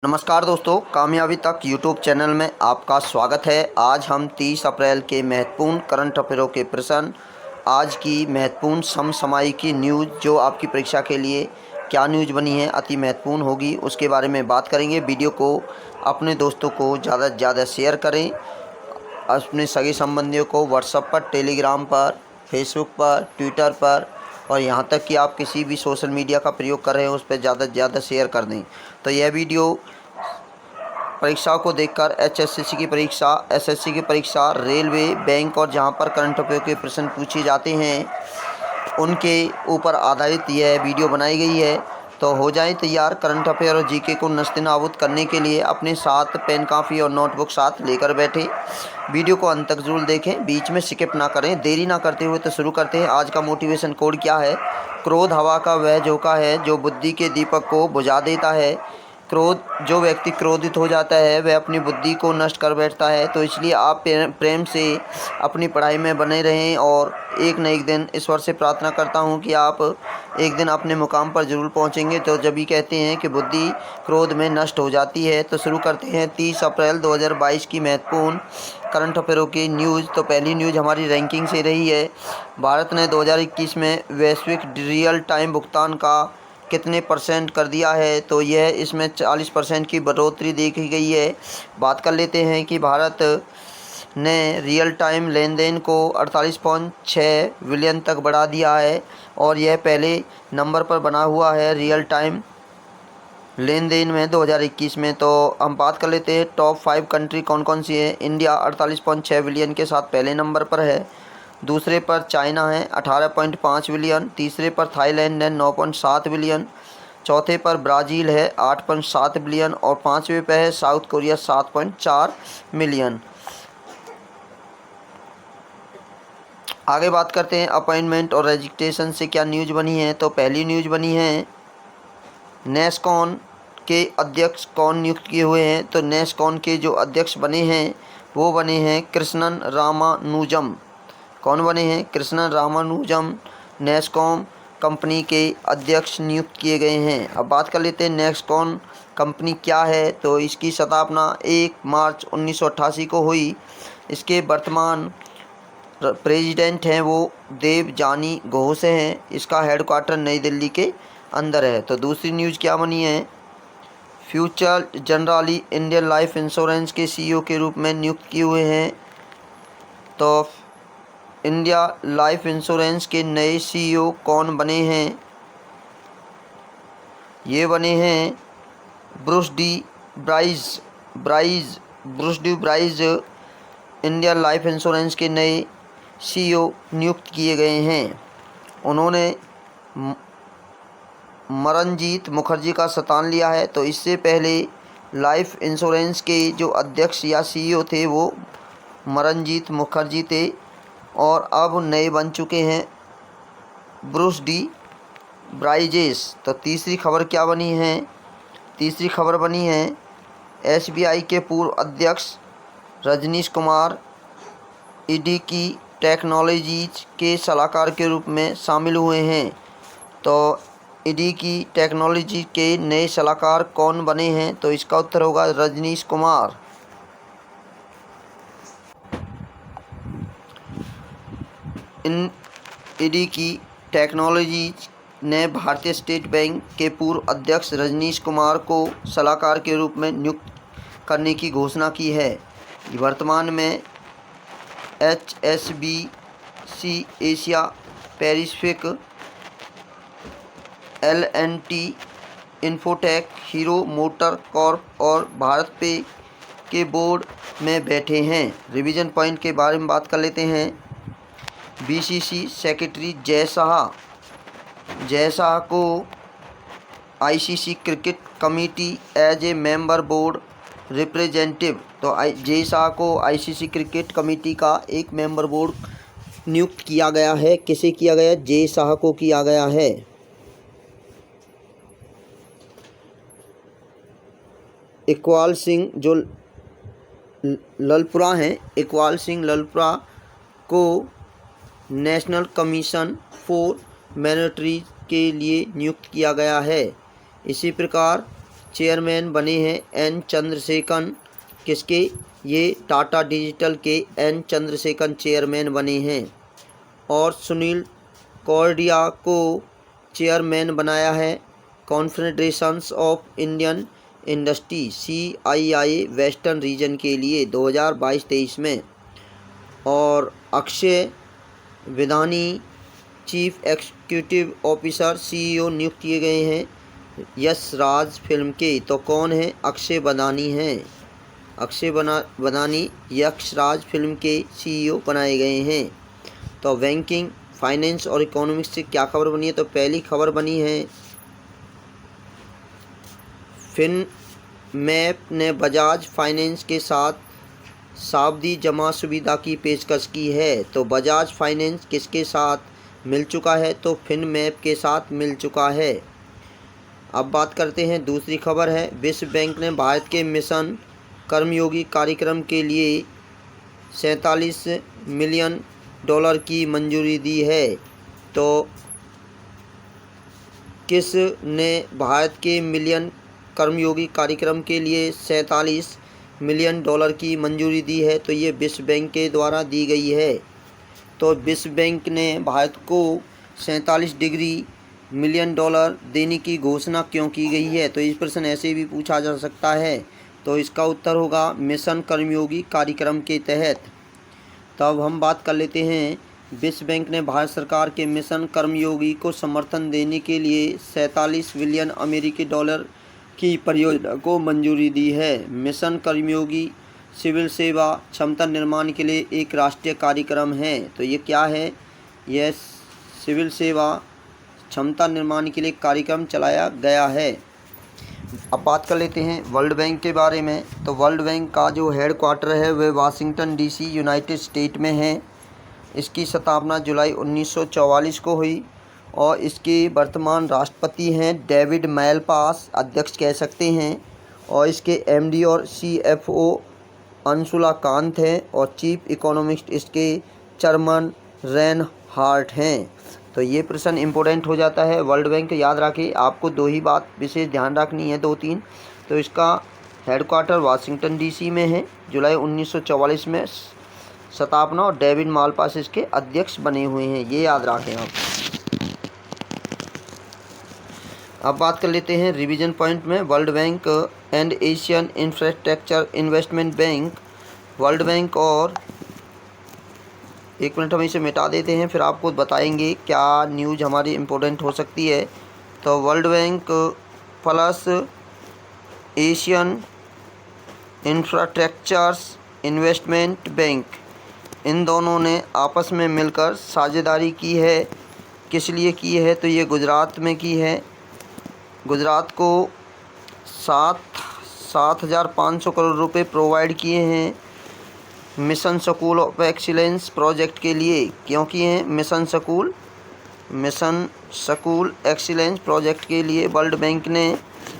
नमस्कार दोस्तों, कामयाबी तक यूट्यूब चैनल में आपका स्वागत है। आज हम 30 अप्रैल के महत्वपूर्ण करंट अफेयरों के प्रश्न, आज की महत्वपूर्ण समसामयिकी न्यूज़ जो आपकी परीक्षा के लिए क्या न्यूज़ बनी है, अति महत्वपूर्ण होगी, उसके बारे में बात करेंगे। वीडियो को अपने दोस्तों को ज़्यादा से ज़्यादा शेयर करें, अपने सगे संबंधियों को व्हाट्सएप पर, टेलीग्राम पर, फेसबुक पर, ट्विटर पर और यहाँ तक कि आप किसी भी सोशल मीडिया का प्रयोग कर रहे हैं उस पर ज़्यादा से ज़्यादा शेयर कर दें। तो यह वीडियो परीक्षाओं को देखकर एचएससी की परीक्षा, एसएससी की परीक्षा, रेलवे, बैंक और जहां पर करंट अफेयर के प्रश्न पूछे जाते हैं उनके ऊपर आधारित यह वीडियो बनाई गई है। तो हो जाए तैयार। करंट अफेयर और जीके को नस्ते-नाबूद करने के लिए अपने साथ पेन, काफ़ी और नोटबुक साथ लेकर बैठे। वीडियो को अंत तक जरूर देखें, बीच में स्किप ना करें। देरी ना करते हुए तो शुरू करते हैं। आज का मोटिवेशन कोड क्या है? क्रोध हवा का वह झोंका है जो बुद्धि के दीपक को बुझा देता है। जो व्यक्ति क्रोधित हो जाता है वह अपनी बुद्धि को नष्ट कर बैठता है। तो इसलिए आप प्रेम से अपनी पढ़ाई में बने रहें और एक न एक दिन ईश्वर से प्रार्थना करता हूं कि आप एक दिन अपने मुकाम पर ज़रूर पहुंचेंगे। तो जब भी कहते हैं कि बुद्धि क्रोध में नष्ट हो जाती है। तो शुरू करते हैं 30 अप्रैल 2022 की महत्वपूर्ण करंट अफेयरों की न्यूज़। तो पहली न्यूज़ हमारी रैंकिंग से रही है। भारत ने 2021 में वैश्विक रियल टाइम भुगतान का कितने परसेंट कर दिया है? तो यह इसमें 40% की बढ़ोतरी देखी गई है। बात कर लेते हैं कि भारत ने रियल टाइम लेन देन को 48.6 बिलियन तक बढ़ा दिया है और यह पहले नंबर पर बना हुआ है रियल टाइम लेन देन में 2021 में। तो हम बात कर लेते हैं टॉप 5 कंट्री कौन कौन सी है। इंडिया 48.6 बिलियन के साथ पहले नंबर पर है। दूसरे पर चाइना है 18.5 बिलियन। तीसरे पर थाईलैंड है 9.7 बिलियन। चौथे पर ब्राज़ील है 8.7 बिलियन और पाँचवें पर है साउथ कोरिया 7.4 मिलियन। आगे बात करते हैं अपॉइंटमेंट और रेजिग्नेशन से क्या न्यूज़ बनी है। तो पहली न्यूज़ बनी है नेस्कॉन के अध्यक्ष कौन नियुक्त किए हुए हैं। तो नेस्कॉन के जो अध्यक्ष बने हैं वो बने हैं कृष्णन रामानुजम। कौन बने हैं? कृष्णन रामानुजम नेस्कॉम कंपनी के अध्यक्ष नियुक्त किए गए हैं। अब बात कर लेते हैं नेस्कॉन कंपनी क्या है। तो इसकी स्थापना 1 मार्च 1988 को हुई। इसके वर्तमान प्रेसिडेंट हैं वो देवजानी घोष हैं। इसका हेडक्वार्टर नई दिल्ली के अंदर है। तो दूसरी न्यूज़ क्या बनी है? Future generally Indian life insurance के सीईओ के रूप में नियुक्त किए हुए हैं। तो इंडिया लाइफ इंश्योरेंस के नए सीईओ कौन बने हैं? ये बने हैं Bruce De Broize India life insurance के नए सीईओ नियुक्त किए गए हैं। उन्होंने मरणजीत मुखर्जी का स्थान लिया है। तो इससे पहले लाइफ इंश्योरेंस के जो अध्यक्ष या सीईओ थे वो मरणजीत मुखर्जी थे और अब नए बन चुके हैं ब्रूस डी ब्राइजेस। तो तीसरी खबर क्या बनी है? तीसरी खबर बनी है एसबीआई के पूर्व अध्यक्ष रजनीश कुमार ईडी की टेक्नोलॉजीज के सलाहकार के रूप में शामिल हुए हैं। तो ईडी की टेक्नोलॉजी के नए सलाहकार कौन बने हैं? तो इसका उत्तर होगा रजनीश कुमार। ईडी की टेक्नोलॉजी ने भारतीय स्टेट बैंक के पूर्व अध्यक्ष रजनीश कुमार को सलाहकार के रूप में नियुक्त करने की घोषणा की है। वर्तमान में HSBC Asia Pacific, L&T infotech, hero motor Corp और भारत पे के बोर्ड में बैठे हैं। रिवीजन पॉइंट के बारे में बात कर लेते हैं। बीसीसी सेक्रेटरी जय शाह को ICC cricket committee as a member board representative. तो जय शाह को आईसीसी क्रिकेट कमेटी का एक मेंबर बोर्ड नियुक्त किया गया है। किसे किया गया? जय शाह को किया गया है। इकबाल सिंह जो ललपुरा हैं, इकबाल सिंह ललपुरा को नेशनल कमीशन फॉर माइनॉरिटीज के लिए नियुक्त किया गया है। इसी प्रकार चेयरमैन बने हैं एन चंद्रशेखरन। किसके? ये टाटा डिजिटल के एन चंद्रशेखरन चेयरमैन बने हैं। और सुनील कौरडिया को चेयरमैन बनाया है confederations of Indian industry CII western region के लिए 2022-23 में। और Akshay Vidhani chief executive officer CEO नियुक्त किए गए हैं यश राज फिल्म के। तो कौन है? अक्षय बदानी हैं। अक्षय बदानी यश राज फिल्म के CEO बनाए गए हैं। तो बैंकिंग, फाइनेंस और इकोनॉमिक्स से क्या खबर बनी है? तो पहली खबर बनी है फिनमैप ने बजाज फाइनेंस के साथ सावधि जमा सुविधा की पेशकश की है। तो बजाज फाइनेंस किसके साथ मिल चुका है? तो फिनमैप के साथ मिल चुका है। अब बात करते हैं, दूसरी खबर है विश्व बैंक ने भारत के मिशन कर्मयोगी कार्यक्रम के लिए $47 मिलियन की मंजूरी दी है। तो किस ने भारत के मिलियन कर्मयोगी कार्यक्रम के लिए $47 मिलियन की मंजूरी दी है? तो ये विश्व बैंक के द्वारा दी गई है। तो विश्व बैंक ने भारत को $47 मिलियन देने की घोषणा क्यों की गई है? तो इस प्रश्न ऐसे भी पूछा जा सकता है। तो इसका उत्तर होगा मिशन कर्मयोगी कार्यक्रम के तहत। तब हम बात कर लेते हैं, विश्व बैंक ने भारत सरकार के मिशन कर्मयोगी को समर्थन देने के लिए $47 बिलियन की परियोजना को मंजूरी दी है। मिशन कर्मयोगी सिविल सेवा क्षमता निर्माण के लिए एक राष्ट्रीय कार्यक्रम है। तो ये क्या है? यह सिविल सेवा क्षमता निर्माण के लिए कार्यक्रम चलाया गया है। अब बात कर लेते हैं वर्ल्ड बैंक के बारे में। तो वर्ल्ड बैंक का जो हेड क्वार्टर है वह वाशिंगटन DC यूनाइटेड स्टेट में है। इसकी स्थापना जुलाई 1944 को हुई और इसके वर्तमान राष्ट्रपति हैं डेविड मैलपास, अध्यक्ष कह सकते हैं। और इसके MD और CFO अंशुला कांत हैं और चीफ इकोनॉमिस्ट इसके चेयरमैन रेन हार्ट हैं। तो ये प्रश्न इम्पोर्टेंट हो जाता है। वर्ल्ड बैंक याद रखिए, आपको दो ही बात विशेष ध्यान रखनी है, 2-3। तो इसका हेडक्वार्टर वाशिंगटन DC में है, जुलाई 1944 में स्थापना, और डेविड मालपास इसके अध्यक्ष बने हुए हैं, ये याद रखें आप। अब बात कर लेते हैं रिवीजन पॉइंट में world bank and Asian infrastructure investment bank. World bank और एक मिनट हम इसे मिटा देते हैं, फिर आपको बताएंगे क्या न्यूज़ हमारी इम्पोर्टेंट हो सकती है। तो World Bank plus Asian infrastructures investment bank, इन दोनों ने आपस में मिलकर साझेदारी की है। किस लिए की है? तो ये गुजरात में की है। गुजरात को 7,500 करोड़ रुपए प्रोवाइड किए हैं mission school of excellence project के लिए। क्यों किए हैं? मिशन स्कूल एक्सीलेंस प्रोजेक्ट के लिए वर्ल्ड बैंक ने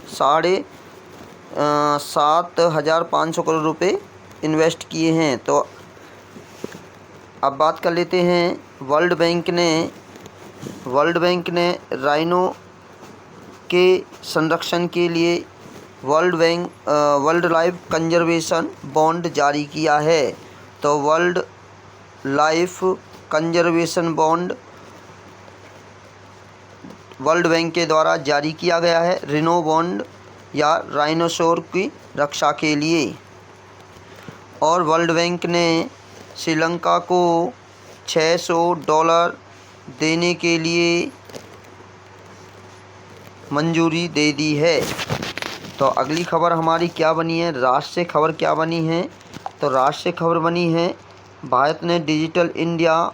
7,500 करोड़ रुपए इन्वेस्ट किए हैं। तो अब बात कर लेते हैं वर्ल्ड बैंक ने राइनो के संरक्षण के लिए वर्ल्ड लाइफ कंजर्वेशन बॉन्ड जारी किया है। तो world life conservation bond world bank के द्वारा जारी किया गया है रिनो बॉन्ड या राइनोसोर की रक्षा के लिए। और वर्ल्ड बैंक ने श्रीलंका को $600 देने के लिए मंजूरी दे दी है। तो अगली खबर हमारी क्या बनी है? राष्ट्रीय खबर क्या बनी है? तो राष्ट्रीय खबर बनी है भारत ने डिजिटल इंडिया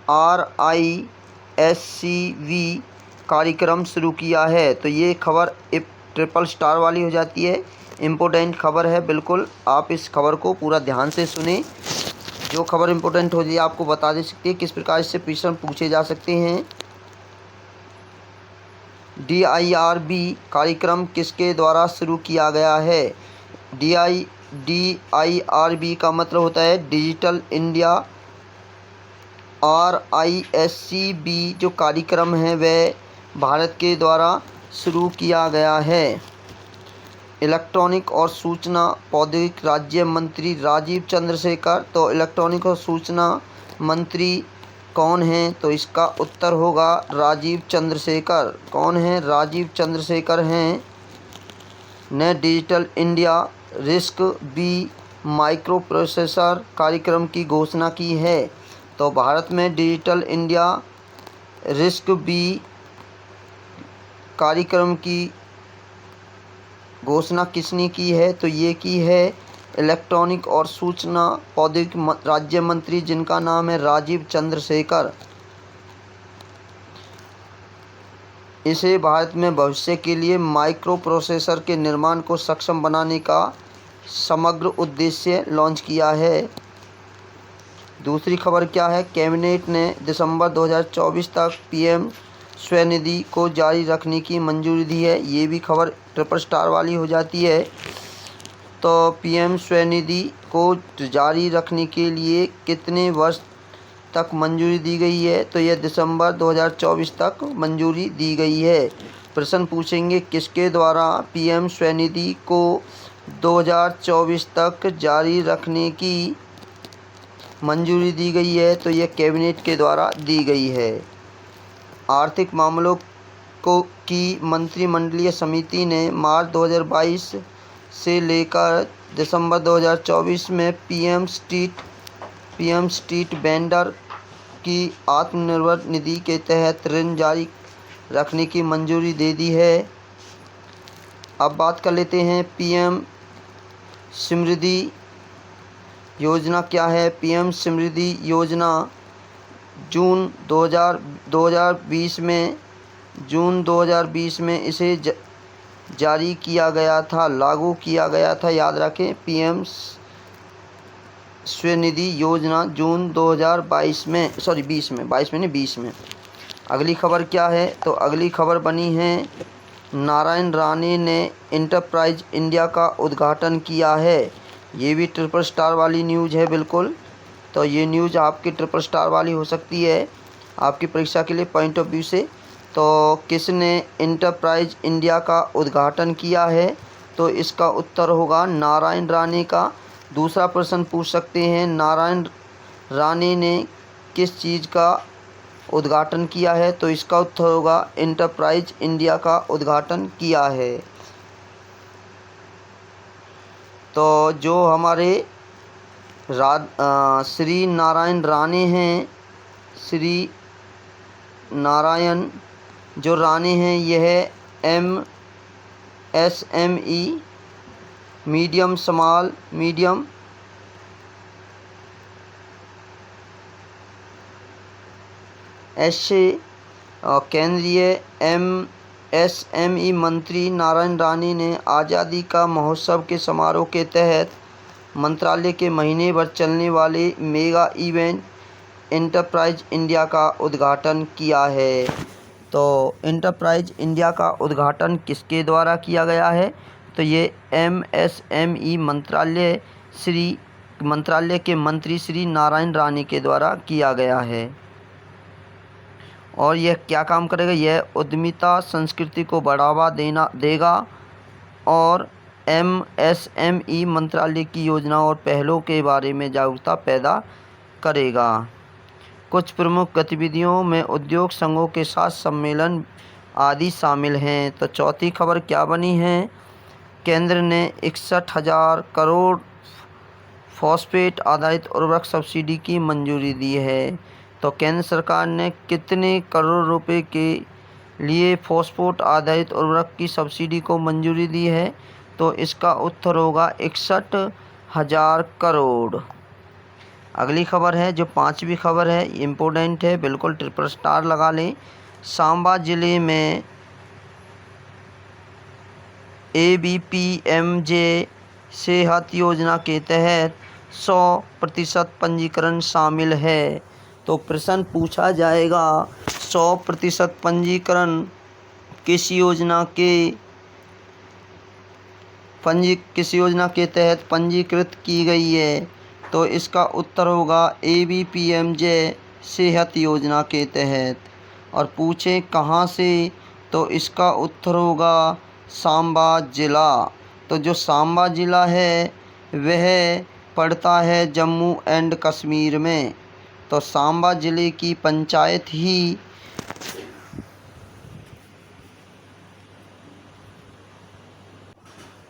RISCV कार्यक्रम शुरू किया है। तो ये खबर ट्रिपल स्टार वाली हो जाती है, इम्पोर्टेंट खबर है बिल्कुल। आप इस खबर को पूरा ध्यान से सुने। जो खबर इम्पोर्टेंट हो जाए आपको बता दे सकती है किस प्रकार इससे प्रश्न पूछे जा सकते हैं। DIRB कार्यक्रम किसके द्वारा शुरू किया गया है? DIRB का मतलब होता है डिजिटल इंडिया। RISCB जो कार्यक्रम है वह भारत के द्वारा शुरू किया गया है। इलेक्ट्रॉनिक और सूचना प्रौद्योगिकी राज्य मंत्री राजीव चंद्रशेखर। तो इलेक्ट्रॉनिक और सूचना मंत्री कौन हैं? तो इसका उत्तर होगा राजीव चंद्रशेखर। कौन है? राजीव चंद्रशेखर हैं। ने digital India RISC V microprocessor कार्यक्रम की घोषणा की है। तो भारत में डिजिटल इंडिया रिस्क बी कार्यक्रम की घोषणा किसने की है? तो ये की है इलेक्ट्रॉनिक और सूचना प्रौद्योगिकी राज्य मंत्री, जिनका नाम है राजीव चंद्रशेखर। इसे भारत में भविष्य के लिए माइक्रो प्रोसेसर के निर्माण को सक्षम बनाने का समग्र उद्देश्य लॉन्च किया है। दूसरी खबर क्या है? कैबिनेट ने दिसंबर 2024 तक पीएम स्वनिधि को जारी रखने की मंजूरी दी है। ये भी खबर ट्रिपल स्टार वाली हो जाती है। तो पीएम स्वनिधि को जारी रखने के लिए कितने वर्ष तक मंजूरी दी गई है? तो यह दिसंबर 2024 तक मंजूरी दी गई है। प्रश्न पूछेंगे किसके द्वारा पीएम स्वनिधि को 2024 तक जारी रखने की मंजूरी दी गई है? तो यह कैबिनेट के द्वारा दी गई है। आर्थिक मामलों की मंत्रिमंडलीय समिति ने मार्च 2022 से लेकर दिसंबर 2024 में पीएम स्ट्रीट वेंडर की आत्मनिर्भर निधि के तहत ऋण जारी रखने की मंजूरी दे दी है। अब बात कर लेते हैं पीएम समृद्धि योजना क्या है। पीएम समृद्धि योजना जून 2020 में इसे जारी किया गया था, लागू किया गया था। याद रखें, पीएम स्वनिधि योजना जून 2022 में 20 में। अगली खबर क्या है? तो अगली खबर बनी है नारायण राणे ने एंटरप्राइज इंडिया का उद्घाटन किया है। ये भी ट्रिपल स्टार वाली न्यूज़ है बिल्कुल। तो ये न्यूज़ आपकी ट्रिपल स्टार वाली हो सकती है आपकी परीक्षा के लिए पॉइंट ऑफ व्यू से। तो किसने एंटरप्राइज इंडिया का उद्घाटन किया है? तो इसका उत्तर होगा नारायण राणे का। दूसरा प्रश्न पूछ सकते हैं, नारायण राणे ने किस चीज़ का उद्घाटन किया है? तो इसका उत्तर होगा एंटरप्राइज इंडिया का उद्घाटन किया है। तो जो हमारे श्री नारायण राणे हैं, श्री नारायण जो राणे हैं, यह MSME मीडियम स्मॉल मीडियम ऐसे केंद्रीय MSME मंत्री नारायण राणे ने आज़ादी का महोत्सव के समारोह के तहत मंत्रालय के महीने भर चलने वाले मेगा इवेंट एंटरप्राइज इंडिया का उद्घाटन किया है। तो एंटरप्राइज इंडिया का उद्घाटन किसके द्वारा किया गया है? तो ये MSME मंत्रालय के मंत्री श्री नारायण राणे के द्वारा किया गया है। और यह क्या काम करेगा? यह उद्यमिता संस्कृति को बढ़ावा देगा और MSME मंत्रालय की योजनाओं और पहलों के बारे में जागरूकता पैदा करेगा। कुछ प्रमुख गतिविधियों में उद्योग संघों के साथ सम्मेलन आदि शामिल हैं। तो चौथी खबर क्या बनी है? केंद्र ने 61,000 करोड़ फॉस्फेट आधारित उर्वरक सब्सिडी की मंजूरी दी है। तो केंद्र सरकार ने कितने करोड़ रुपए के लिए फॉस्फेट आधारित उर्वरक की सब्सिडी को मंजूरी दी है? तो इसका उत्तर होगा 61,000 करोड़। अगली खबर है, जो पांचवी खबर है, इम्पोर्टेंट है, बिल्कुल ट्रिपल स्टार लगा लें। सांबा जिले में ABPMJ सेहत योजना के तहत 100% पंजीकरण शामिल है। तो प्रश्न पूछा जाएगा 100% पंजीकरण किस योजना के तहत पंजीकृत की गई है? तो इसका उत्तर होगा ABPMJ सेहत योजना के तहत। और पूछें कहाँ से तो इसका उत्तर होगा सांबा ज़िला। तो जो सांबा ज़िला है वह पड़ता है जम्मू एंड कश्मीर में। तो सांबा ज़िले की पंचायत ही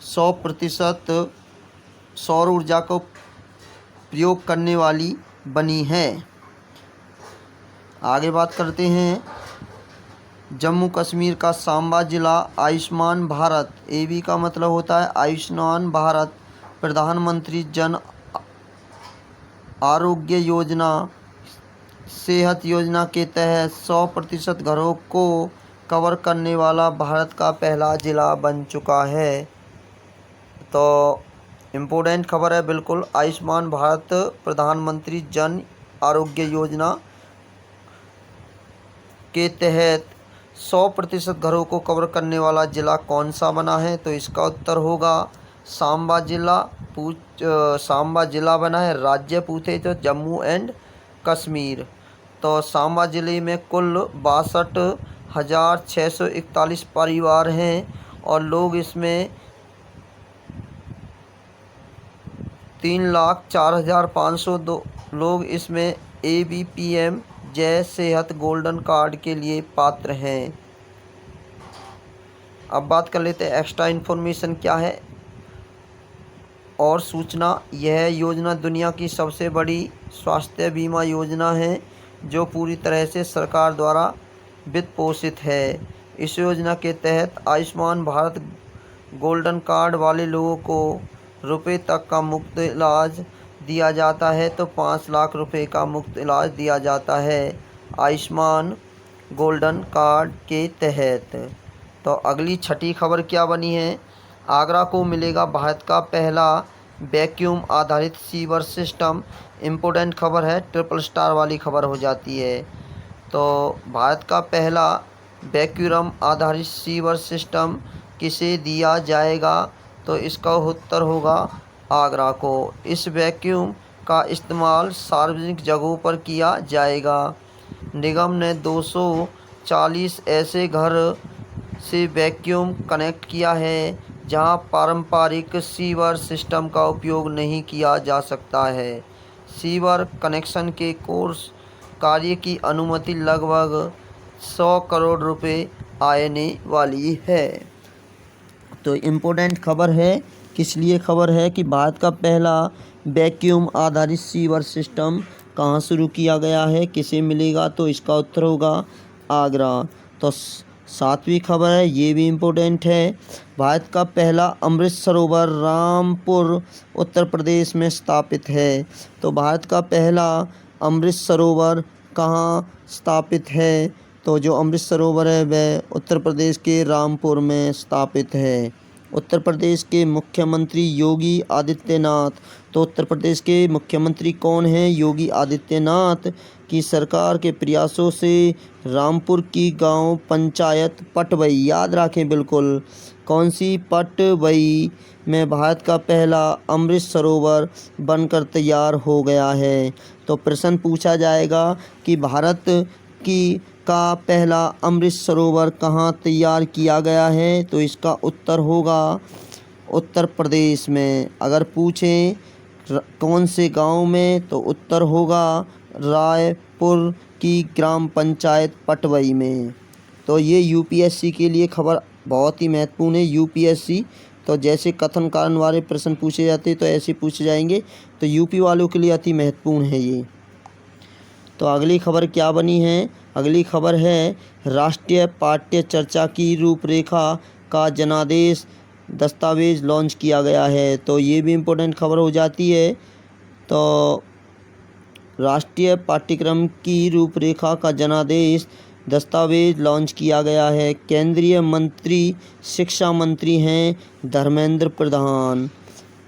100% सौर ऊर्जा को प्रयोग करने वाली बनी है। आगे बात करते हैं जम्मू कश्मीर का सांबा ज़िला आयुष्मान भारत, एबी का मतलब होता है आयुष्मान भारत, प्रधानमंत्री जन आरोग्य योजना, सेहत योजना के तहत 100% घरों को कवर करने वाला भारत का पहला ज़िला बन चुका है। तो इम्पोर्टेंट खबर है बिल्कुल, आयुष्मान भारत प्रधानमंत्री जन आरोग्य योजना के तहत 100% घरों को कवर करने वाला ज़िला कौन सा बना है? तो इसका उत्तर होगा सांबा ज़िला। सांबा ज़िला बना है। राज्य पूछे तो जम्मू एंड कश्मीर। तो सांबा ज़िले में कुल 62,641 परिवार हैं और लोग इसमें 3,04,502 लोग इसमें ABPM जय सेहत गोल्डन कार्ड के लिए पात्र हैं। अब बात कर लेते हैं एक्स्ट्रा इन्फॉर्मेशन क्या है और सूचना। यह योजना दुनिया की सबसे बड़ी स्वास्थ्य बीमा योजना है जो पूरी तरह से सरकार द्वारा वित्त पोषित है। इस योजना के तहत आयुष्मान भारत गोल्डन कार्ड वाले लोगों को रुपये तक का मुफ्त इलाज दिया जाता है। तो 5 लाख रुपए का मुफ्त इलाज दिया जाता है आयुष्मान गोल्डन कार्ड के तहत। तो अगली छठी खबर क्या बनी है? आगरा को मिलेगा भारत का पहला वैक्यूम आधारित सीवर सिस्टम। इम्पोर्टेंट खबर है, ट्रिपल स्टार वाली खबर हो जाती है। तो भारत का पहला वैक्यूम आधारित सीवर सिस्टम किसे दिया जाएगा? तो इसका उत्तर होगा आगरा को। इस वैक्यूम का इस्तेमाल सार्वजनिक जगहों पर किया जाएगा। निगम ने 240 ऐसे घर से वैक्यूम कनेक्ट किया है जहां पारंपरिक सीवर सिस्टम का उपयोग नहीं किया जा सकता है। सीवर कनेक्शन के कोर्स कार्य की अनुमति लगभग 100 करोड़ रुपए आने वाली है। तो इम्पोर्टेंट खबर है, किस लिए खबर है कि भारत का पहला वैक्यूम आधारित सीवर सिस्टम कहाँ शुरू किया गया है, किसे मिलेगा? तो इसका उत्तर होगा आगरा। तो सातवीं खबर है, ये भी इम्पोर्टेंट है। भारत का पहला अमृत सरोवर रामपुर उत्तर प्रदेश में स्थापित है। तो भारत का पहला अमृत सरोवर कहाँ स्थापित है? तो जो अमृत सरोवर है वह उत्तर प्रदेश के रामपुर में स्थापित है। उत्तर प्रदेश के मुख्यमंत्री योगी आदित्यनाथ। तो उत्तर प्रदेश के मुख्यमंत्री कौन हैं? योगी आदित्यनाथ की सरकार के प्रयासों से रामपुर की गांव पंचायत पटवई, याद रखें बिल्कुल, कौन सी? पटवई में भारत का पहला अमृत सरोवर बनकर तैयार हो गया है। तो प्रश्न पूछा जाएगा कि भारत की का पहला अमृत सरोवर कहाँ तैयार किया गया है? तो इसका उत्तर होगा उत्तर प्रदेश में। अगर पूछें कौन से गांव में, तो उत्तर होगा रायपुर की ग्राम पंचायत पटवई में। तो ये यूपीएससी के लिए खबर बहुत ही महत्वपूर्ण है। यूपीएससी तो जैसे कथन कारण वाले प्रश्न पूछे जाते तो ऐसे पूछे जाएंगे, तो यूपी वालों के लिए अति महत्वपूर्ण है ये। तो अगली खबर क्या बनी है? अगली खबर है राष्ट्रीय पाठ्य चर्चा की रूपरेखा का जनादेश दस्तावेज लॉन्च किया गया है। तो ये भी इम्पोर्टेंट खबर हो जाती है। तो राष्ट्रीय पाठ्यक्रम की रूपरेखा का जनादेश दस्तावेज लॉन्च किया गया है। केंद्रीय मंत्री शिक्षा मंत्री हैं धर्मेंद्र प्रधान।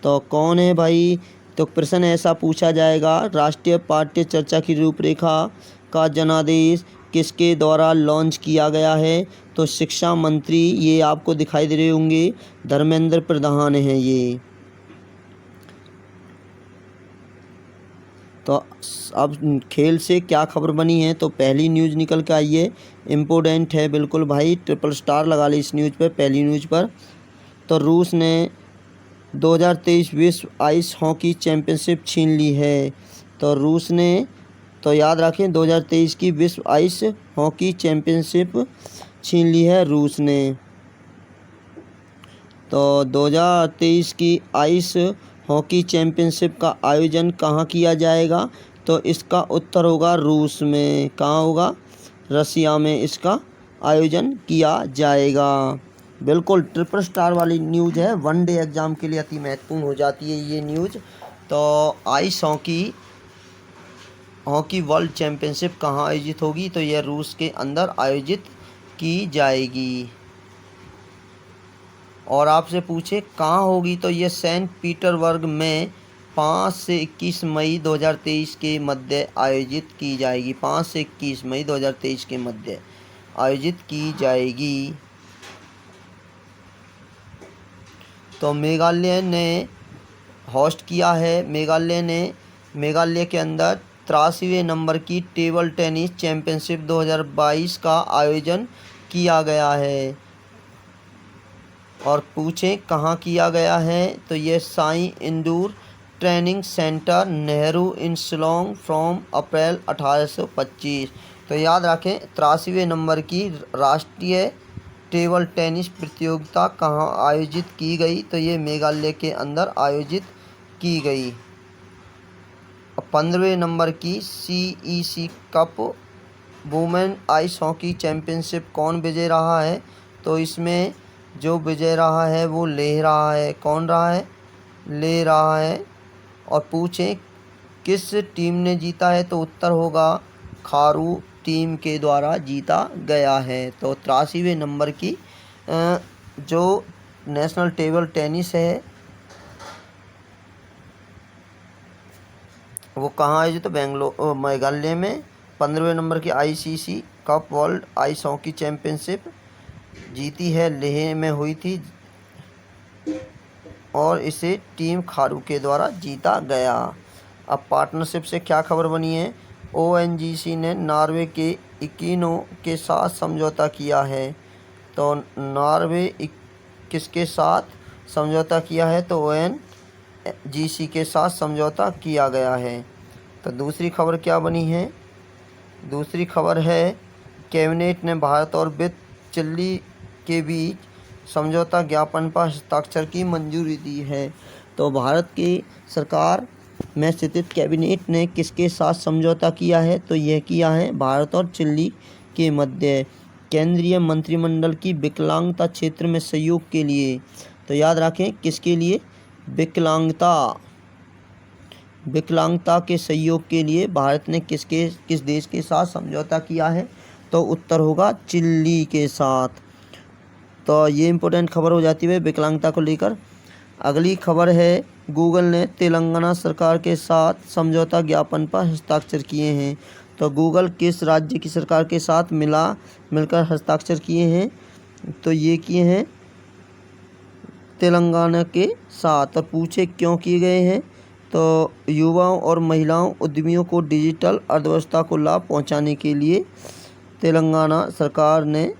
तो कौन है भाई? तो प्रश्न ऐसा पूछा जाएगा, राष्ट्रीय पाठ्य चर्चा की रूपरेखा का जनादेश किसके द्वारा लॉन्च किया गया है? तो शिक्षा मंत्री, ये आपको दिखाई दे रहे होंगे, धर्मेंद्र प्रधान हैं ये। तो अब खेल से क्या खबर बनी है, तो पहली न्यूज़ निकल के आई है, इम्पोर्टेंट है बिल्कुल भाई, ट्रिपल स्टार लगा ली इस न्यूज़ पे, पहली न्यूज़ पर। तो रूस ने 2023 विश्व आइस हॉकी चैम्पियनशिप छीन ली है। तो रूस ने, तो याद रखें 2023 की विश्व आइस हॉकी चैम्पियनशिप छीन ली है रूस ने। तो 2023 की आइस हॉकी चैम्पियनशिप का आयोजन कहाँ किया जाएगा, तो इसका उत्तर होगा रूस में। कहाँ होगा, रसिया में इसका आयोजन किया जाएगा। बिल्कुल ट्रिपल स्टार वाली न्यूज़ है, वनडे एग्ज़ाम के लिए अति महत्वपूर्ण हो जाती है ये न्यूज़। तो आइस हॉकी वर्ल्ड चैम्पियनशिप कहाँ आयोजित होगी, तो यह रूस के अंदर आयोजित की जाएगी। और आपसे पूछे कहाँ होगी, तो ये सेंट पीटर्सबर्ग में 5 से 21 मई 2023 के मध्य आयोजित की जाएगी। 5 से 21 मई 2023 के मध्य आयोजित की जाएगी। तो मेघालय ने होस्ट किया है, मेघालय के अंदर 83वें नंबर की टेबल टेनिस चैम्पियनशिप 2022 का आयोजन किया गया है। और पूछें कहाँ किया गया है, तो ये Sai Indore training centre, Nehru in Shillong from April 1825। तो याद रखें 83वें नंबर की राष्ट्रीय टेबल टेनिस प्रतियोगिता कहाँ आयोजित की गई, तो ये मेघालय के अंदर आयोजित की गई। 15वें नंबर की CEC cup women ice hockey championship कौन विजय रहा है, तो इसमें जो विजय रहा है वो ले रहा है। कौन रहा है, ले रहा है। और पूछें किस टीम ने जीता है, तो उत्तर होगा खारू टीम के द्वारा जीता गया है। तो 83वें नंबर की जो नेशनल टेबल टेनिस है वो कहाँ आयोजित, तो मेघालय में। 15वें नंबर की ICC cup world ice hockey championship जीती है, लेह में हुई थी और इसे टीम खारू के द्वारा जीता गया। अब पार्टनरशिप से क्या खबर बनी है, ONGC ने नॉर्वे के इक्विनो के साथ समझौता किया है। तो नॉर्वे किसके साथ समझौता किया है, तो ONGC के साथ समझौता किया गया है। तो दूसरी खबर क्या बनी है, दूसरी खबर है कैबिनेट ने भारत और चिली के बीच समझौता ज्ञापन पर हस्ताक्षर की मंजूरी दी है। तो भारत की सरकार में स्थित कैबिनेट ने किसके साथ समझौता किया है, तो यह किया है भारत और चिली के मध्य केंद्रीय मंत्रिमंडल की विकलांगता क्षेत्र में सहयोग के लिए। तो याद रखें किसके लिए, विकलांगता के सहयोग के लिए भारत ने किस देश के साथ समझौता किया है, तो उत्तर होगा चिली के साथ। तो ये इम्पोर्टेंट खबर हो जाती है विकलांगता को लेकर। अगली खबर है गूगल ने तेलंगाना सरकार के साथ समझौता ज्ञापन पर हस्ताक्षर किए हैं। तो गूगल किस राज्य की सरकार के साथ मिलकर हस्ताक्षर किए हैं, तो ये किए हैं तेलंगाना के साथ। और पूछे क्यों किए गए हैं, तो युवाओं और महिलाओं उद्यमियों को डिजिटल अर्थव्यवस्था को लाभ पहुंचाने के लिए तेलंगाना सरकार ने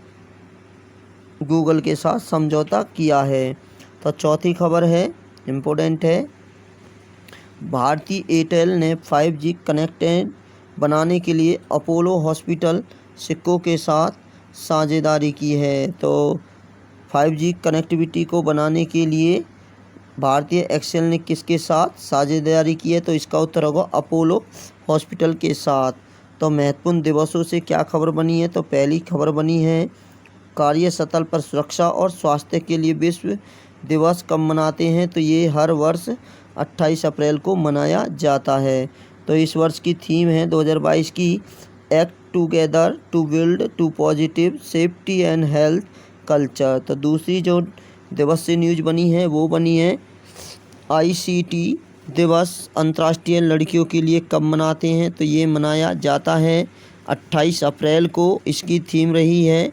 गूगल के साथ समझौता किया है। तो चौथी खबर है, इम्पोर्टेंट है, भारतीय एयरटेल ने 5G कनेक्टेड बनाने के लिए अपोलो हॉस्पिटल सिक्को के साथ साझेदारी की है। तो 5G कनेक्टिविटी को बनाने के लिए भारतीय एक्सेल ने किसके साथ साझेदारी की है, तो इसका उत्तर होगा अपोलो हॉस्पिटल के साथ। तो महत्वपूर्ण दिवसों से क्या खबर बनी है, तो पहली खबर बनी है कार्यस्थल पर सुरक्षा और स्वास्थ्य के लिए विश्व दिवस कब मनाते हैं, तो ये हर वर्ष 28 अप्रैल को मनाया जाता है। तो इस वर्ष की थीम है 2022 की act together to build to positive safety and health culture. तो दूसरी जो दिवस से न्यूज बनी है वो बनी है ICT दिवस अंतर्राष्ट्रीय लड़कियों के लिए कब मनाते हैं, तो ये मनाया जाता है 28 अप्रैल को। इसकी थीम रही है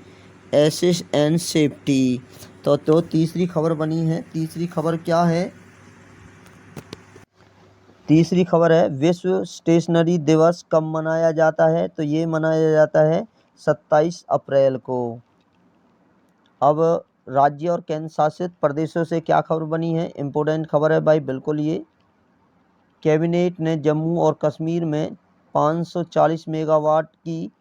एसेस एंड सेफ्टी। तो तीसरी खबर बनी है, तीसरी खबर क्या है, तीसरी खबर है, विश्व स्टेशनरी दिवस कब मनाया जाता है? तो ये मनाया जाता है 27 अप्रैल को। अब राज्य और केंद्र शासित प्रदेशों से क्या खबर बनी है? इम्पोर्टेंट खबर है भाई, बिल्कुल ये। कैबिनेट ने जम्मू और कश्मीर में 540 मेगावाट की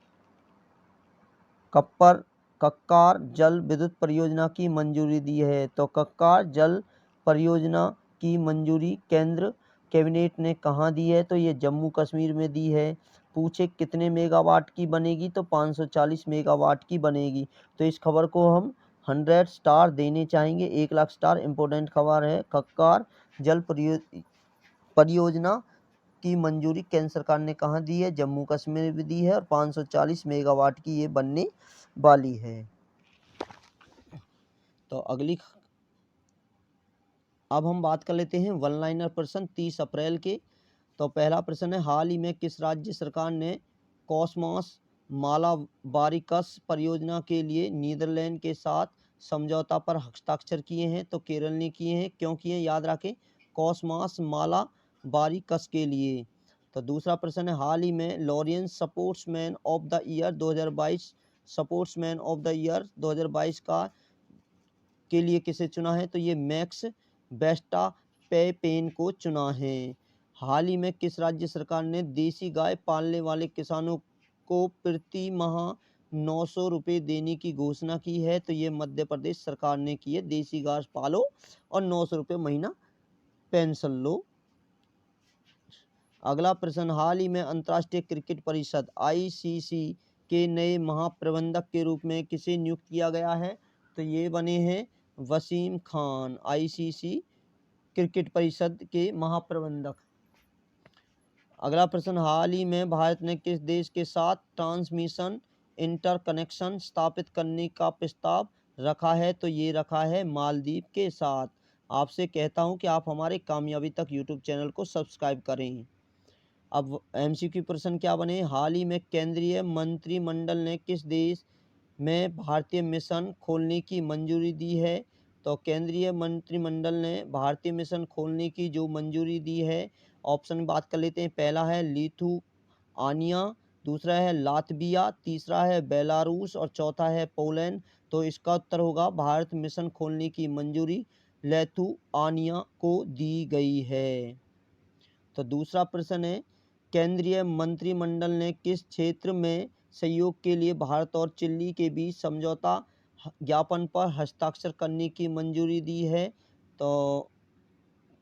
कक्कार जल विद्युत परियोजना की मंजूरी दी है। तो कक्कार जल परियोजना की मंजूरी केंद्र कैबिनेट ने कहाँ दी है? तो ये जम्मू कश्मीर में दी है। पूछे कितने मेगावाट की बनेगी? तो 540 मेगावाट की बनेगी। तो इस खबर को हम 100 स्टार देने चाहेंगे, 1 लाख स्टार। इम्पोर्टेंट खबर है, कक्कार जल परियोजना की मंजूरी केंद्र सरकार ने कहाँ दी है? जम्मू कश्मीर में दी है और 540 मेगावाट की ये बनने वाली है। तो अब हम बात कर लेते हैं वन लाइनर प्रश्न 30 अप्रैल के। तो पहला प्रश्न है, हाल ही में किस राज्य सरकार ने कॉस्मॉस मालाबारिकस परियोजना के लिए नीदरलैंड के साथ समझौता पर हस्ताक्षर किए हैं? तो केरल ने किए हैं। क्यों किए? याद रखें, कॉस्मॉस मालाबारिकस के लिए। तो दूसरा प्रश्न है, हाल ही में Lawrence sportsman of the year 2022 sportsman of the year 2022 का के लिए किसे चुना है? तो ये मैक्स वेस्टापेन को चुना है। हाल ही में किस राज्य सरकार ने देसी गाय पालने वाले किसानों को प्रति माह 900 रुपये देने की घोषणा की है? तो ये मध्य प्रदेश सरकार ने की है। देसी गाय पालो और 900 रुपये महीना पेंशन लो। अगला प्रश्न, हाल ही में अंतर्राष्ट्रीय क्रिकेट परिषद ICC के नए महाप्रबंधक के रूप में किसे नियुक्त किया गया है? तो ये बने हैं वसीम खान, ICC क्रिकेट परिषद के महाप्रबंधक। अगला प्रश्न, हाल ही में भारत ने किस देश के साथ ट्रांसमिशन इंटरकनेक्शन स्थापित करने का प्रस्ताव रखा है? तो ये रखा है मालदीव के साथ। आपसे कहता हूं कि आप हमारे कामयाबी तक यूट्यूब चैनल को सब्सक्राइब करें। अब MCQ प्रश्न क्या बने, हाल ही में केंद्रीय मंत्रिमंडल ने किस देश में भारतीय मिशन खोलने की मंजूरी दी है? तो केंद्रीय मंत्रिमंडल ने भारतीय मिशन खोलने की जो मंजूरी दी है, ऑप्शन बात कर लेते हैं। पहला है लिथुआनिया, दूसरा है लातविया, तीसरा है बेलारूस और चौथा है पोलैंड। तो इसका उत्तर होगा, भारत मिशन खोलने की मंजूरी लिथुआनिया को दी गई है। तो दूसरा प्रश्न है, केंद्रीय मंत्रिमंडल ने किस क्षेत्र में सहयोग के लिए भारत और चिली के बीच समझौता ज्ञापन पर हस्ताक्षर करने की मंजूरी दी है? तो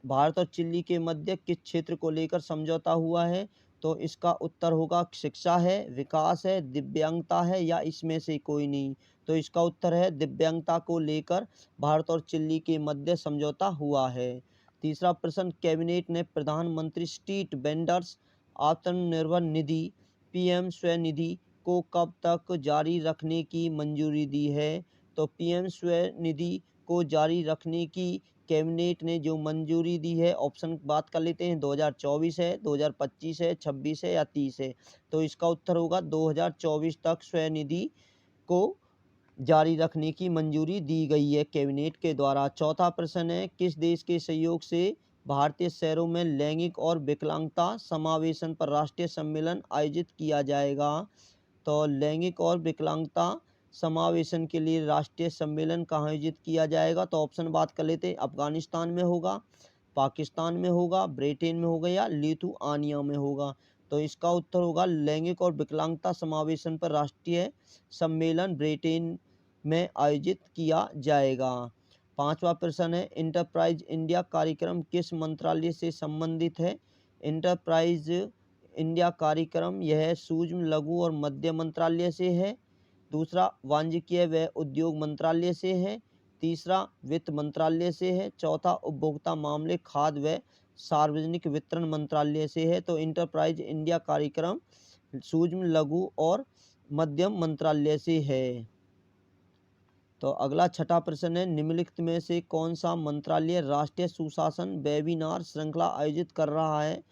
भारत और चिली के मध्य किस क्षेत्र को लेकर समझौता हुआ है? तो इसका उत्तर होगा, शिक्षा है, विकास है, दिव्यांगता है या इसमें से कोई नहीं। तो इसका उत्तर है दिव्यांगता को लेकर भारत और चिली के मध्य समझौता हुआ है। तीसरा प्रश्न, कैबिनेट ने प्रधानमंत्री street vendors Atmanirbhar Nidhi PM Svanidhi को कब तक जारी रखने की मंजूरी दी है? तो PM स्वनिधि को जारी रखने की कैबिनेट ने जो मंजूरी दी है, ऑप्शन बात कर लेते हैं, 2024 है, 2025 है, 26 है या 30 है। तो इसका उत्तर होगा 2024 तक स्वनिधि को जारी रखने की मंजूरी दी गई है कैबिनेट के द्वारा। चौथा प्रश्न है, किस देश के सहयोग से भारतीय शहरों में लैंगिक और विकलांगता समावेशन पर राष्ट्रीय सम्मेलन आयोजित किया जाएगा? तो लैंगिक और विकलांगता समावेशन के लिए राष्ट्रीय सम्मेलन कहाँ आयोजित किया जाएगा? तो ऑप्शन बात कर लेते हैं, अफगानिस्तान में होगा, पाकिस्तान में होगा, ब्रिटेन में होगा या लिथुआनिया में होगा। तो इसका उत्तर होगा लैंगिक और विकलांगता समावेशन पर राष्ट्रीय सम्मेलन ब्रिटेन में आयोजित किया जाएगा। पांचवा प्रश्न है, इंटरप्राइज इंडिया कार्यक्रम किस मंत्रालय से संबंधित है? इंटरप्राइज इंडिया कार्यक्रम यह सूक्ष्म लघु और मध्य मंत्रालय से है, दूसरा वाणिज्य व उद्योग मंत्रालय से है, तीसरा वित्त मंत्रालय से है, चौथा उपभोक्ता मामले खाद्य व सार्वजनिक वितरण मंत्रालय से है। तो इंटरप्राइज इंडिया कार्यक्रम सूक्ष्म लघु और मध्यम मंत्रालय से है। तो अगला छठा प्रश्न है, निम्नलिखित में से कौन सा मंत्रालय राष्ट्रीय सुशासन वेबिनार श्रृंखला आयोजित कर रहा है?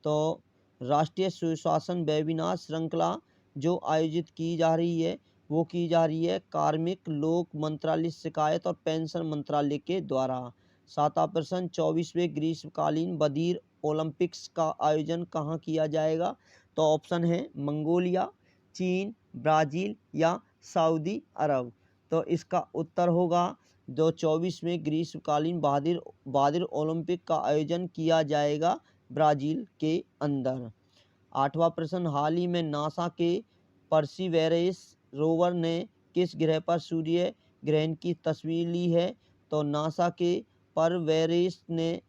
तो राष्ट्रीय सुशासन वेबिनार श्रृंखला जो आयोजित की जा रही है वो की जा रही है कार्मिक लोक मंत्रालय शिकायत और पेंशन मंत्रालय के द्वारा। सातवां प्रश्न, 24वें ग्रीष्मकालीन बधिर ओलंपिक्स का आयोजन कहाँ किया जाएगा? तो ऑप्शन है मंगोलिया, चीन, ब्राज़ील या सऊदी अरब। तो इसका उत्तर होगा जो 24वें ग्रीष्मकालीन बहादिर ओलंपिक का आयोजन किया जाएगा ब्राज़ील के अंदर। आठवां प्रश्न, हाल ही में नासा के परसिवेरेंस रोवर ने किस ग्रह पर सूर्य ग्रहण की तस्वीर ली है? तो नासा के परवेरेंस ने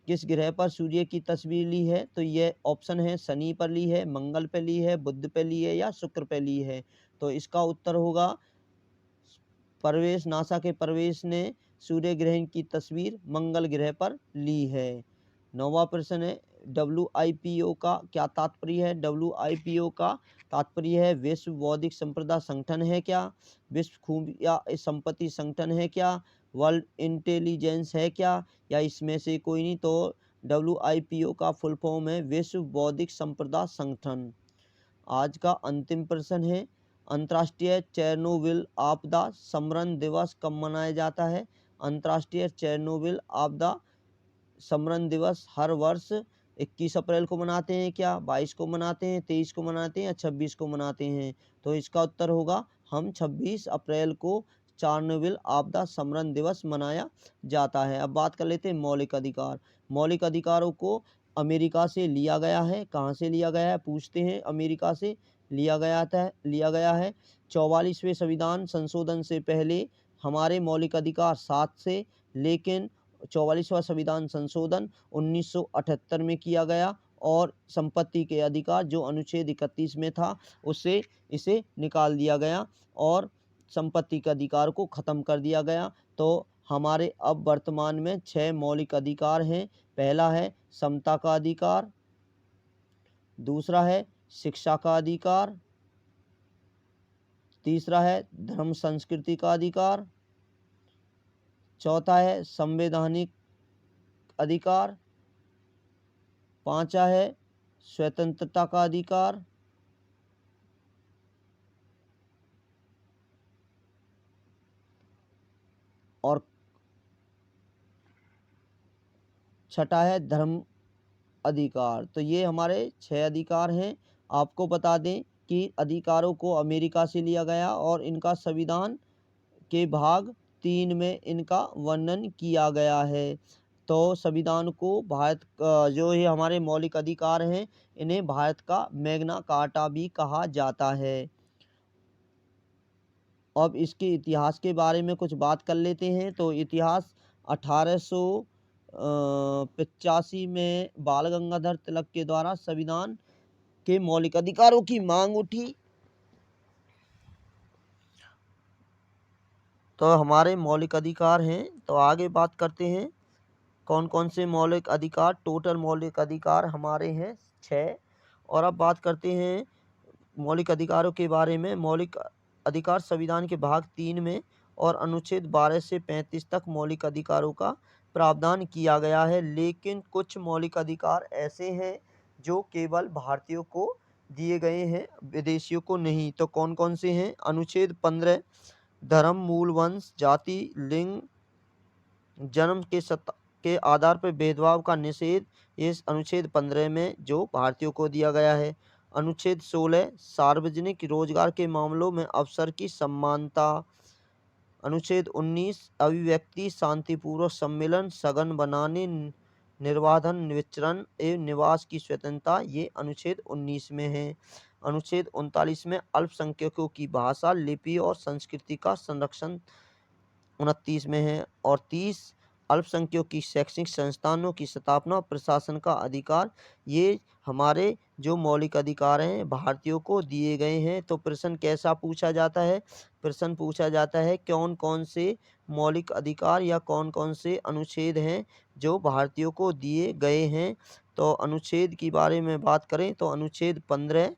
किस ग्रह पर सूर्य की तस्वीर ली है? तो ये ऑप्शन है शनि पर ली है, मंगल पे ली है, बुध पे ली है या शुक्र पे ली है। तो इसका उत्तर होगा परवेश, नासा के परवेश ने सूर्य ग्रहण की तस्वीर मंगल ग्रह पर ली है। नौवां प्रश्न है, WIPO का क्या तात्पर्य है? WIPO का तात्पर्य है विश्व बौद्धिक संपदा संगठन है क्या, विश्व खुफिया संपत्ति संगठन है क्या, वर्ल्ड इंटेलिजेंस है क्या, या इसमें से कोई नहीं। तो WIPO का फुल फॉर्म है विश्व बौद्धिक संपदा संगठन। आज का अंतिम प्रश्न है, अंतर्राष्ट्रीय चेरनोबिल आपदा स्मरण दिवस कब मनाया जाता है? अंतर्राष्ट्रीय चेरनोबिल आपदा स्मरण दिवस हर वर्ष 21 अप्रैल को मनाते हैं क्या, 22 को मनाते हैं, 23 को मनाते हैं या 26 को मनाते हैं? तो इसका उत्तर होगा हम 26 अप्रैल को चेरनोबिल आपदा स्मरण दिवस मनाया जाता है। अब बात कर लेते हैं मौलिक अधिकार। मौलिक अधिकारों को अमेरिका से लिया गया है। कहाँ से लिया गया है पूछते हैं? अमेरिका से लिया गया है। 44वें संविधान संशोधन से पहले हमारे मौलिक अधिकार 7 से, लेकिन 44वां संविधान संशोधन 1978 में किया गया और संपत्ति के अधिकार जो अनुच्छेद 31 में था उससे इसे निकाल दिया गया और संपत्ति के अधिकार को ख़त्म कर दिया गया। तो हमारे अब वर्तमान में 6 मौलिक अधिकार हैं। पहला है समता का अधिकार, दूसरा है शिक्षा का अधिकार, तीसरा है धर्म संस्कृति का अधिकार, चौथा है संवैधानिक अधिकार, पांचवा है स्वतंत्रता का अधिकार, और छठा है धर्म अधिकार। तो ये हमारे 6 अधिकार हैं। आपको बता दें कि अधिकारों को अमेरिका से लिया गया और इनका संविधान के भाग 3 में इनका वर्णन किया गया है। तो संविधान को भारत जो ये हमारे मौलिक अधिकार हैं इन्हें भारत का मैग्ना कार्टा भी कहा जाता है। अब इसके इतिहास के बारे में कुछ बात कर लेते हैं। तो इतिहास 1885 में बाल गंगाधर तिलक के द्वारा संविधान के मौलिक अधिकारों की मांग उठी। तो हमारे मौलिक अधिकार हैं। तो आगे बात करते हैं कौन कौन से मौलिक अधिकार। टोटल मौलिक अधिकार हमारे हैं 6। और अब बात करते हैं मौलिक अधिकारों के बारे में। मौलिक अधिकार संविधान के भाग 3 में और अनुच्छेद 12 से 35 तक मौलिक अधिकारों का प्रावधान किया गया है, लेकिन कुछ मौलिक अधिकार ऐसे हैं जो केवल भारतीयों को दिए गए हैं, विदेशियों को नहीं। तो कौन कौन से हैं? अनुच्छेद 15 धर्म, मूल वंश, जाति, लिंग, जन्म के आधार पर भेदभाव का निषेध, इस अनुच्छेद 15 में जो भारतीयों को दिया गया है। अनुच्छेद 16 सार्वजनिक रोजगार के मामलों में अवसर की समानता। अनुच्छेद 19 अभिव्यक्ति, शांतिपूर्वक सम्मेलन, सघन बनाने, निर्वाधन विचरण एवं निवास की स्वतंत्रता, ये अनुच्छेद 19 में है। अनुच्छेद 39 में अल्पसंख्यकों की भाषा, लिपि और संस्कृति का संरक्षण 29 में है। और 30 अल्पसंख्यकों की शैक्षणिक संस्थानों की स्थापना और प्रशासन का अधिकार, ये हमारे जो मौलिक अधिकार हैं भारतीयों को दिए गए हैं। तो प्रश्न कैसा पूछा जाता है? प्रश्न पूछा जाता है कौन कौन से मौलिक अधिकार या कौन कौन से अनुच्छेद हैं जो भारतीयों को दिए गए हैं। तो अनुच्छेद के बारे में बात करें तो अनुच्छेद 15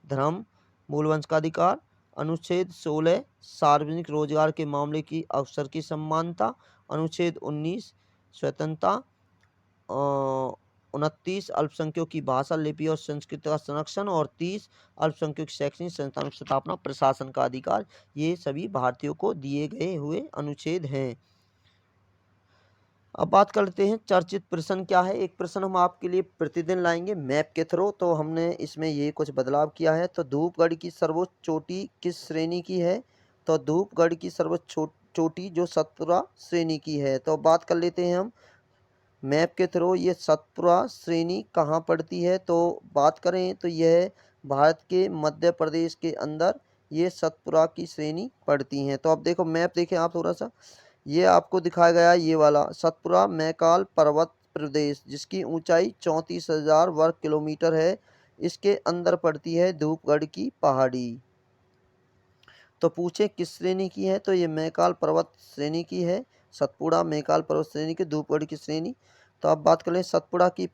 धर्म मूल वंश का अधिकार, अनुच्छेद 16 सार्वजनिक रोजगार के मामले की अवसर की समानता, अनुच्छेद 19 स्वतंत्रता, 29 अल्पसंख्यकों की भाषा, लिपि और संस्कृति का संरक्षण और 30 अल्पसंख्यक शैक्षणिक संस्थानों की स्थापना प्रशासन का अधिकार, ये सभी भारतीयों को दिए गए हुए अनुच्छेद हैं। अब बात करते हैं चर्चित प्रश्न क्या है। एक प्रश्न हम आपके लिए प्रतिदिन लाएंगे मैप के थ्रू, तो हमने इसमें ये कुछ बदलाव किया है। तो धूपगढ़ की सर्वोच्च चोटी किस श्रेणी की है? तो धूपगढ़ की सर्वोच्च चोटी जो सतपुड़ा श्रेणी की है। तो बात कर लेते हैं हम मैप के थ्रू ये सतपुड़ा श्रेणी कहाँ पड़ती है। तो बात करें तो यह भारत के मध्य प्रदेश के अंदर ये सतपुड़ा की श्रेणी पड़ती हैं। तो अब देखो मैप देखें आप थोड़ा सा, ये आपको दिखाया गया है ये वाला सतपुड़ा मैकाल पर्वत प्रदेश, जिसकी ऊंचाई 34,000 वर्ग किलोमीटर है। इसके अंदर पड़ती है धूपगढ़ की पहाड़ी। तो पूछे किस श्रेणी की है, तो ये मैकाल पर्वत श्रेणी की है। सतपुड़ा मैकाल पर्वत श्रेणी की, धूपगढ़ की श्रेणी। तो अब बात करें सतपुड़ा की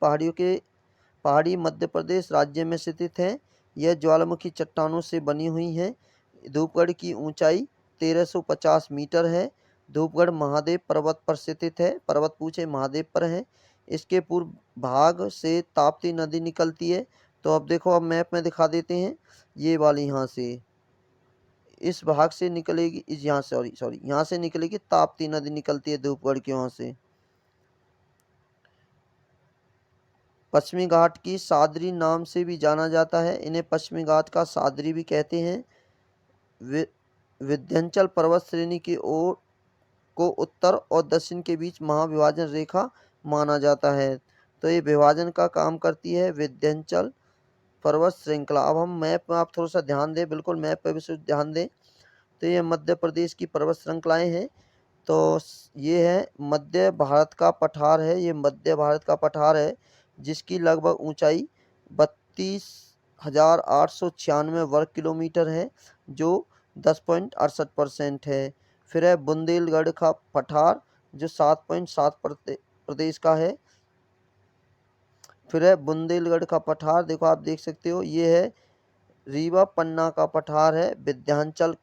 पहाड़ी मध्य प्रदेश राज्य में स्थित है। यह ज्वालामुखी चट्टानों से बनी हुई है। धूपगढ़ की ऊंचाई 1350 मीटर है। धूपगढ़ महादेव पर्वत पर स्थित है। पर्वत पूछे महादेव पर है। इसके पूर्व भाग से ताप्ती नदी निकलती है। तो अब देखो अब मैप में दिखा देते हैं, ये वाली यहाँ से इस भाग से निकलेगी, इस यहाँ से सॉरी यहाँ से निकलेगी, ताप्ती नदी निकलती है धूपगढ़ के वहाँ से। पश्चिमी घाट की सादरी नाम से भी जाना जाता है। इन्हें पश्चिमी घाट का सादरी भी कहते हैं। विंध्याचल पर्वत श्रेणी की ओर को उत्तर और दक्षिण के बीच महाविभाजन रेखा माना जाता है। तो ये विभाजन का काम करती है विंध्याचल पर्वत श्रृंखला। अब हम मैप में आप थोड़ा सा ध्यान दें, बिल्कुल मैप पे भी ध्यान दें। तो ये मध्य प्रदेश की पर्वत श्रृंखलाएं हैं। तो ये है मध्य भारत का पठार है, ये मध्य भारत का पठार है, जिसकी लगभग ऊंचाई 32,896 वर्ग किलोमीटर है, जो 10.68% है। फिर है बुंदेलगढ़ का पठार जो 7.7 प्रदेश का है। फिर है बुंदेलगढ़ का पठार, देखो आप देख सकते हो, ये है रीवा पन्ना का पठार है। विंध्याचल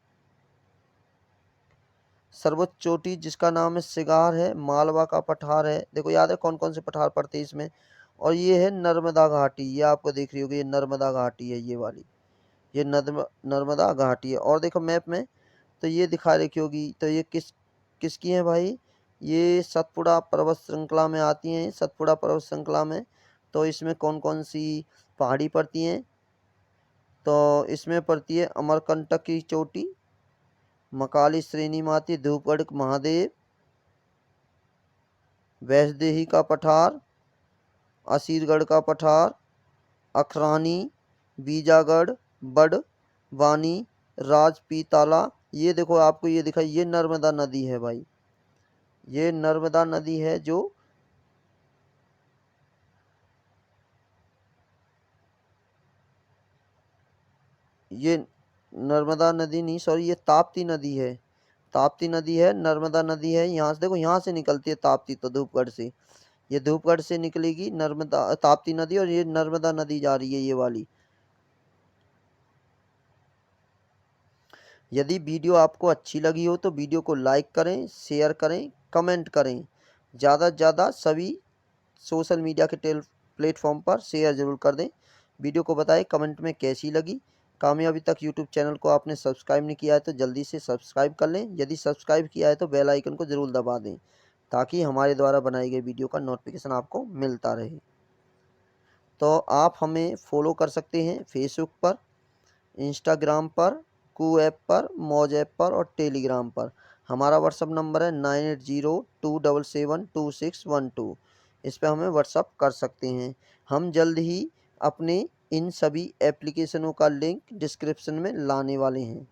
सर्वोच्च चोटी जिसका नाम है सिगार है, मालवा का पठार है। देखो याद है कौन कौन से पठार पड़ते हैं इसमें। और ये है नर्मदा घाटी, ये आपको देख रही होगी, ये नर्मदा घाटी है, ये वाली ये नर्मदा घाटी है। और देखो मैप में तो ये दिखा रखी होगी। तो ये किसकी है भाई, ये सतपुड़ा पर्वत श्रृंखला में आती हैं। सतपुड़ा पर्वत श्रृंखला में तो इसमें कौन कौन सी पहाड़ी पड़ती हैं, तो इसमें पड़ती है अमरकंटक की चोटी, मकाली श्रेणी में आती है धूपगढ़ महादेव, वैष्णदेही का पठार, असीरगढ़ का पठार, अखरानी, बीजागढ़, बड़वानी, राजपीताला। ये देखो आपको ये दिखाई, ये नर्मदा नदी है भाई, ये नर्मदा नदी है जो ये नर्मदा नदी नहीं सॉरी, ये ताप्ती नदी है। ताप्ती नदी है, नर्मदा नदी है। यहाँ से देखो, यहाँ से निकलती है ताप्ती, तो धूपगढ़ से ये धूपगढ़ से निकलेगी नर्मदा ताप्ती नदी, और ये नर्मदा नदी जा रही है ये वाली। यदि वीडियो आपको अच्छी लगी हो तो वीडियो को लाइक करें, शेयर करें, कमेंट करें। ज़्यादा से ज़्यादा सभी सोशल मीडिया के प्लेटफॉर्म पर शेयर ज़रूर कर दें। वीडियो को बताएं कमेंट में कैसी लगी। कामयाबी तक यूट्यूब चैनल को आपने सब्सक्राइब नहीं किया है तो जल्दी से सब्सक्राइब कर लें। यदि सब्सक्राइब किया है तो बेल आइकन को ज़रूर दबा दें, ताकि हमारे द्वारा बनाई गई वीडियो का नोटिफिकेशन आपको मिलता रहे। तो आप हमें फॉलो कर सकते हैं फेसबुक पर, इंस्टाग्राम पर, कू ऐप पर, मौज ऐप पर और टेलीग्राम पर। हमारा व्हाट्सअप नंबर है 9802772612। इस पर हमें व्हाट्सअप कर सकते हैं। हम जल्द ही अपने इन सभी एप्लीकेशनों का लिंक डिस्क्रिप्शन में लाने वाले हैं।